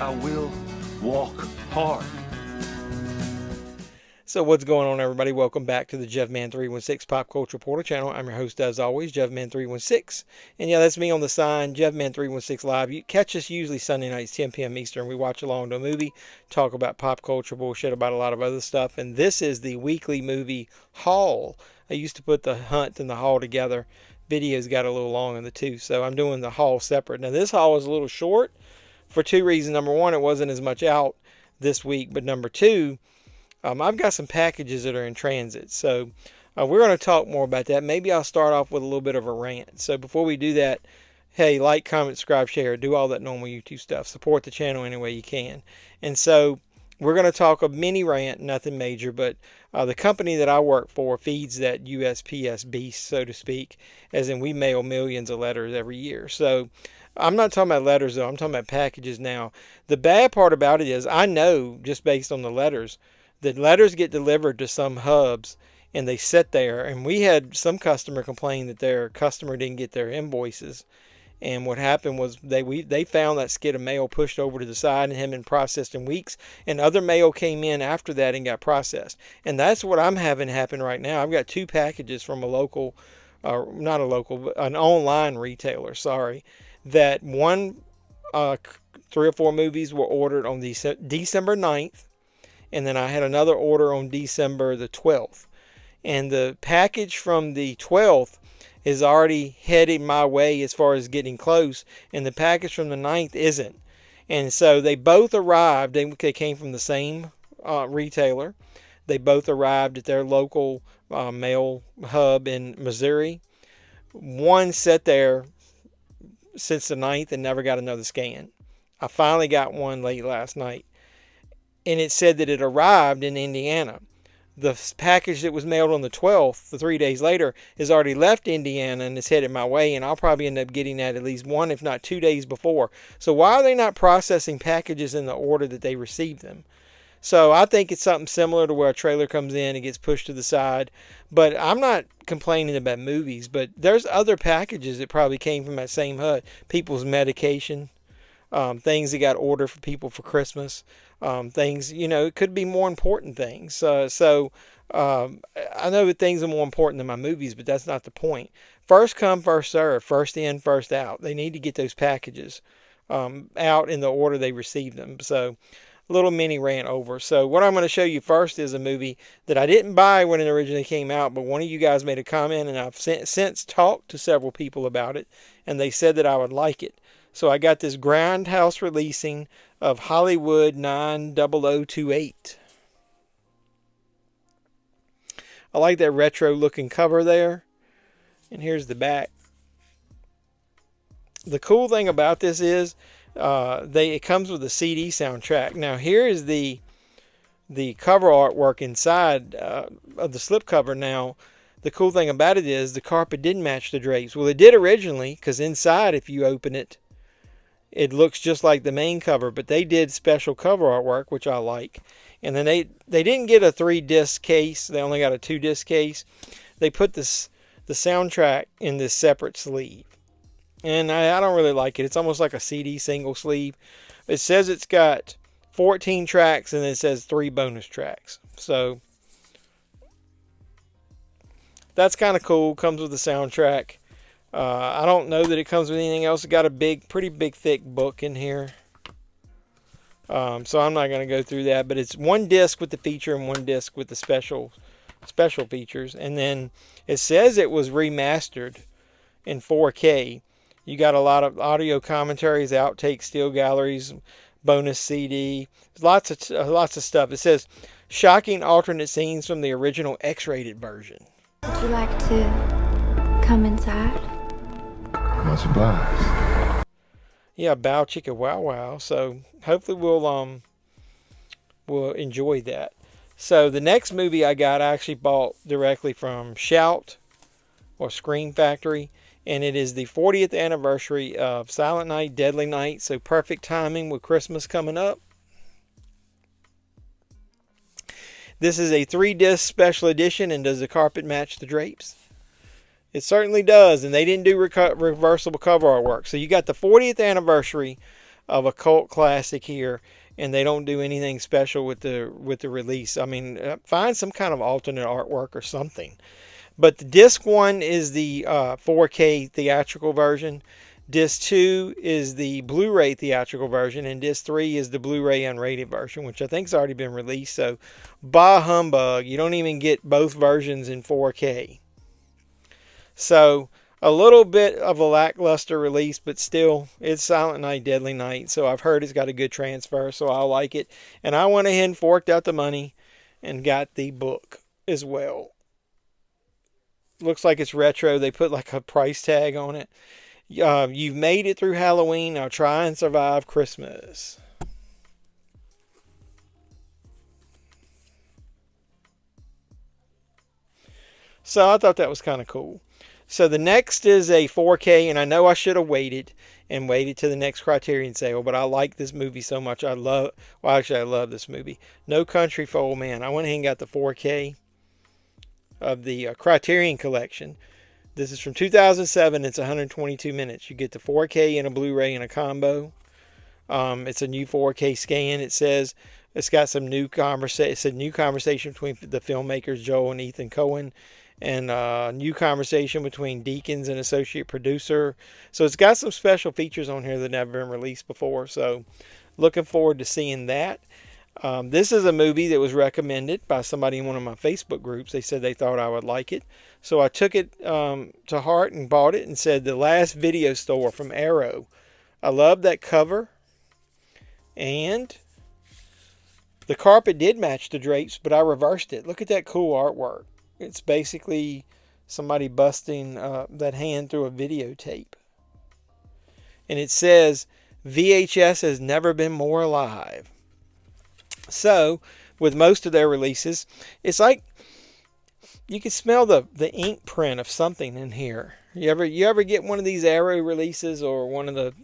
I will walk hard. So what's going on, everybody? Welcome back to the JevMan316 Pop Culture Reporter channel. I'm your host, as always, JevMan316. And yeah, that's me on the sign, JevMan316 Live. You catch us usually Sunday nights, 10 p.m. Eastern. We watch along to a movie, talk about pop culture bullshit, about a lot of other stuff. And this is the weekly movie haul. I used to put the hunt and the haul together. Videos got a little long in the two, so I'm doing the haul separate. Now, this haul is a little short for two reasons. Number one, it wasn't as much out this week. But number two, I've got some packages that are in transit, so we're going to talk more about that. Maybe I'll start off with a little bit of a rant. So before we do that, hey, like, comment, subscribe, share, do all that normal YouTube stuff. Support the channel any way you can. And so we're going to talk a mini rant, nothing major, but the company that I work for feeds that USPS beast, so to speak, as in we mail millions of letters every year. So I'm not talking about letters, though. I'm talking about packages now. The bad part about it is I know, just based on the letters, that letters get delivered to some hubs and they sit there. And we had some customer complain that their customer didn't get their invoices. And what happened was they found that skid of mail pushed over to the side and had been processed in weeks. And other mail came in after that and got processed. And that's what I'm having happen right now. I've got two packages from a local, not a local, but an online retailer, that one, 3 or 4 movies were ordered on December 9th. And then I had another order on December the 12th. And the package from the 12th is already headed my way as far as getting close. And the package from the 9th isn't. And so they both arrived. They came from the same retailer. They both arrived at their local mail hub in Missouri. One sat there since the 9th and never got another scan. I finally got one late last night. And it said that it arrived in Indiana. The package that was mailed on the 12th, the 3 days later, has already left Indiana and is headed my way. And I'll probably end up getting that at least 1, if not 2 days before. So why are they not processing packages in the order that they received them? So I think it's something similar to where a trailer comes in and gets pushed to the side. But I'm not complaining about movies. But there's other packages that probably came from that same hut. People's medication. Things that got ordered for people for Christmas. Things, it could be more important things. So I know that things are more important than my movies, but that's not the point. First come, first serve. First in, first out. They need to get those packages out in the order they received them. So a little mini rant over. So what I'm going to show you first is a movie that I didn't buy when it originally came out, but one of you guys made a comment, and I've since talked to several people about it, and they said that I would like it. So I got this Grindhouse Releasing of Hollywood 90028. I like that retro looking cover there. And here's the back. The cool thing about this is it comes with a CD soundtrack. Now here is the cover artwork inside of the slipcover. Now the cool thing about it is the carpet didn't match the drapes. Well, it did originally, because inside, if you open it, it looks just like the main cover, but they did special cover artwork, which I like. And then they didn't get a 3-disc case. They only got a 2-disc case. They put the soundtrack in this separate sleeve. And I don't really like it. It's almost like a CD single sleeve. It says it's got 14 tracks, and it says 3 bonus tracks. So that's kind of cool. Comes with the soundtrack. I don't know that it comes with anything else. It got a pretty big, thick book in here. So I'm not going to go through that. But it's 1 disc with the feature and 1 disc with the special features. And then it says it was remastered in 4K. You got a lot of audio commentaries, outtakes, still galleries, bonus CD. Lots of stuff. It says shocking alternate scenes from the original X-rated version. Would you like to come inside? Much obliged. Yeah, bow chicka wow wow. So hopefully we'll enjoy that. So the next movie I actually bought directly from Shout or Screen Factory, and it is the 40th anniversary of Silent Night, Deadly Night. So perfect timing with Christmas coming up. This is a 3-disc special edition, and does the carpet match the drapes? It certainly does, and they didn't do reversible cover artwork. So you got the 40th anniversary of a cult classic here, and they don't do anything special with the release. I mean, find some kind of alternate artwork or something. But the disc 1 is the 4K theatrical version. Disc 2 is the Blu-ray theatrical version, and Disc 3 is the Blu-ray unrated version, which I think has already been released. So, bah humbug, you don't even get both versions in 4K. So, a little bit of a lackluster release, but still, it's Silent Night, Deadly Night. So, I've heard it's got a good transfer, so I like it. And I went ahead and forked out the money and got the book as well. Looks like it's retro. They put like a price tag on it. You've made it through Halloween. Now try and survive Christmas. So I thought that was kind of cool. So the next is a 4K, and I know I should have waited to the next Criterion sale, but I like this movie so much. I love this movie. No Country for Old Men. I went ahead and got the 4K of the Criterion collection. This is from 2007. It's 122 minutes. You get the 4K and a Blu-ray in a combo. It's a new 4K scan. It says it's got some new conversation. It's a new conversation between the filmmakers Joel and Ethan Coen, and a new conversation between Deakins and associate producer. So it's got some special features on here that never been released before. So looking forward to seeing that. This is a movie that was recommended by somebody in one of my Facebook groups. They said they thought I would like it. So I took it to heart and bought it and said The Last Video Store from Arrow. I love that cover. And the carpet did match the drapes, but I reversed it. Look at that cool artwork. It's basically somebody busting that hand through a videotape. And it says, VHS has never been more alive. So, with most of their releases, it's like you can smell the ink print of something in here. You ever get one of these Arrow releases or one of the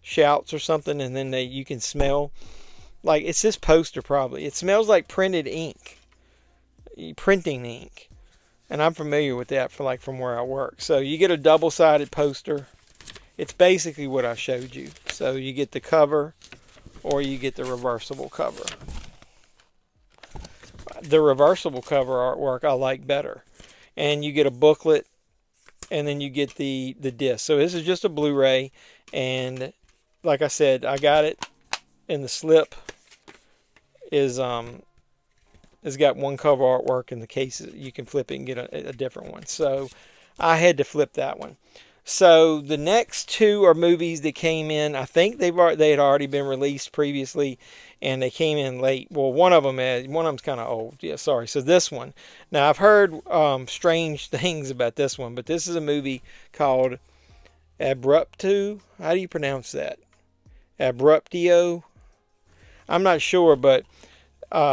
Shouts or something, and then you can smell, like, it's this poster probably. It smells like printed ink, printing ink, and I'm familiar with that from where I work. So you get a double-sided poster. It's basically what I showed you. So you get the cover, or you get the reversible cover. The reversible cover artwork I like better. And you get a booklet, and then you get the disc. So this is just a Blu-ray, and like I said, I got it, and the slip is has got one cover artwork, in the case you can flip it and get a different one. So I had to flip that one. So the next two are movies that came in. I think they had already been released previously, and they came in late. Well, one of them's kind of old. Yeah, sorry. So this one. Now I've heard strange things about this one, but this is a movie called Abruptio. How do you pronounce that? Abruptio. I'm not sure, but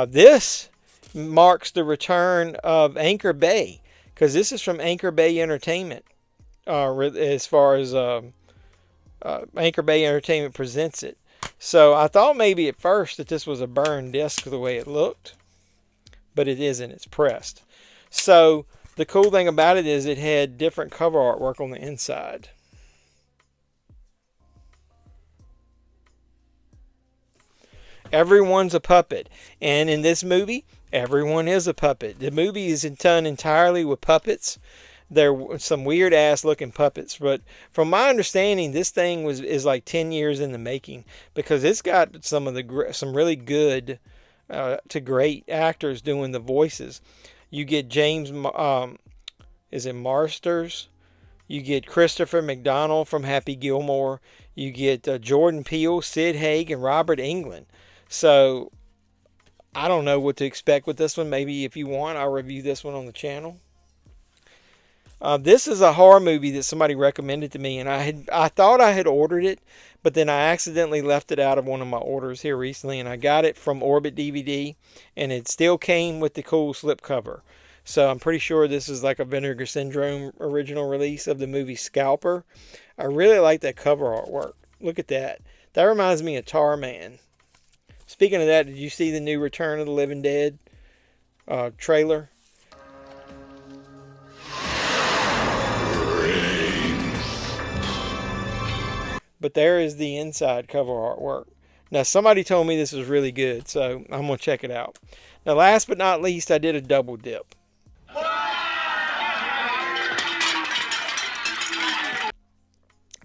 this marks the return of Anchor Bay, because this is from Anchor Bay Entertainment. As far as Anchor Bay Entertainment presents it. So I thought maybe at first that this was a burned disc the way it looked, but it isn't. It's pressed. So the cool thing about it is it had different cover artwork on the inside. Everyone's a puppet, and in this movie, everyone is a puppet. The movie is done entirely with puppets. They're some weird ass looking puppets, but from my understanding, this thing is like 10 years in the making, because it's got some really good to great actors doing the voices. You get James, is it Marsters? You get Christopher McDonald from Happy Gilmore. You get Jordan Peele, Sid Haig, and Robert Englund. So I don't know what to expect with this one. Maybe if you want, I'll review this one on the channel. This is a horror movie that somebody recommended to me, and I thought I had ordered it, but then I accidentally left it out of one of my orders here recently, and I got it from Orbit DVD, and it still came with the cool slipcover. So I'm pretty sure this is like a Vinegar Syndrome original release of the movie Scalper. I really like that cover artwork. Look at that. That reminds me of Tar Man. Speaking of that, did you see the new Return of the Living Dead trailer? But there is the inside cover artwork. Now, somebody told me this was really good, so I'm going to check it out. Now, last but not least, I did a double dip.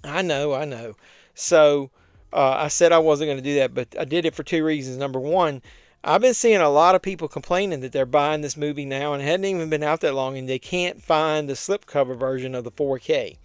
I know. So, I said I wasn't going to do that, but I did it for two reasons. Number one, I've been seeing a lot of people complaining that they're buying this movie now and it hadn't even been out that long and they can't find the slipcover version of the 4K.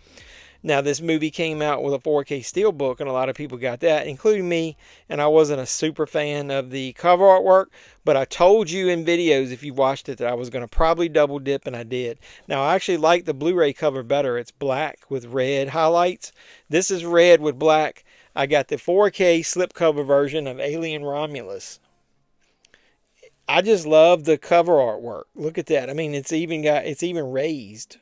Now, this movie came out with a 4K Steelbook, and a lot of people got that, including me, and I wasn't a super fan of the cover artwork, but I told you in videos, if you watched it, that I was going to probably double dip, and I did. Now, I actually like the Blu-ray cover better. It's black with red highlights. This is red with black. I got the 4K slipcover version of Alien Romulus. I just love the cover artwork. Look at that. I mean, it's even raised.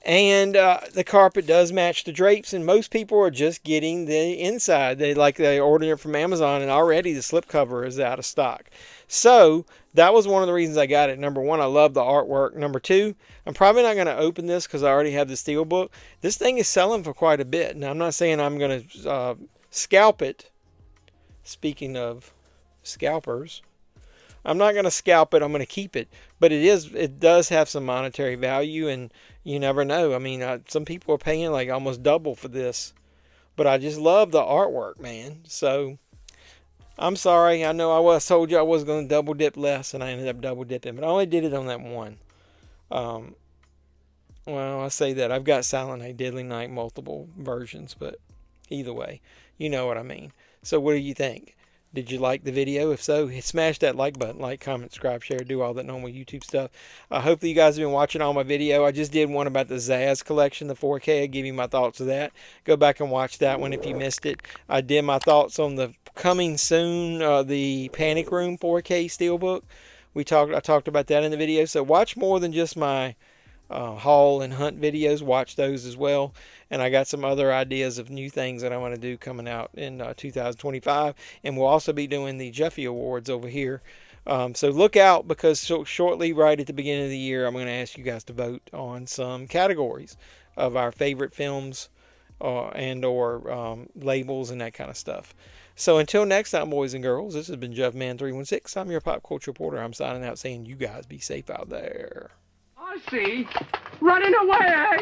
And the carpet does match the drapes, and most people are just getting the inside. They ordered it from Amazon, and already the slipcover is out of stock. So that was one of the reasons I got it. Number one, I love the artwork. Number two, I'm probably not going to open this because I already have the Steelbook. This thing is selling for quite a bit. Now, I'm not saying I'm going to scalp it. Speaking of scalpers, I'm not going to scalp it. I'm going to keep it. But it does have some monetary value, and you never know. I mean, some people are paying like almost double for this. But I just love the artwork, man. So, I'm sorry. I know I told you I was going to double dip less, and I ended up double dipping. But I only did it on that one. Well, I say that. I've got Silent Night, Deadly Night, multiple versions. But either way, you know what I mean. So, what do you think? Did you like the video? If so, smash that like button. Like, comment, subscribe, share, do all that normal YouTube stuff. Hopefully you guys have been watching all my video. I just did one about the Zaz collection, the 4K. I'll give you my thoughts of that. Go back and watch that one if you missed it. I did my thoughts on the coming soon, the Panic Room 4K Steelbook. I talked about that in the video. So watch more than just my haul and hunt videos. Watch those as well. And I got some other ideas of new things that I want to do coming out in 2025. And we'll also be doing the Jeffy Awards over here. So look out, because shortly, right at the beginning of the year, I'm going to ask you guys to vote on some categories of our favorite films and/or labels and that kind of stuff. So until next time, boys and girls, this has been JeffMan316. I'm your pop culture reporter. I'm signing out saying you guys be safe out there. I see. Running away.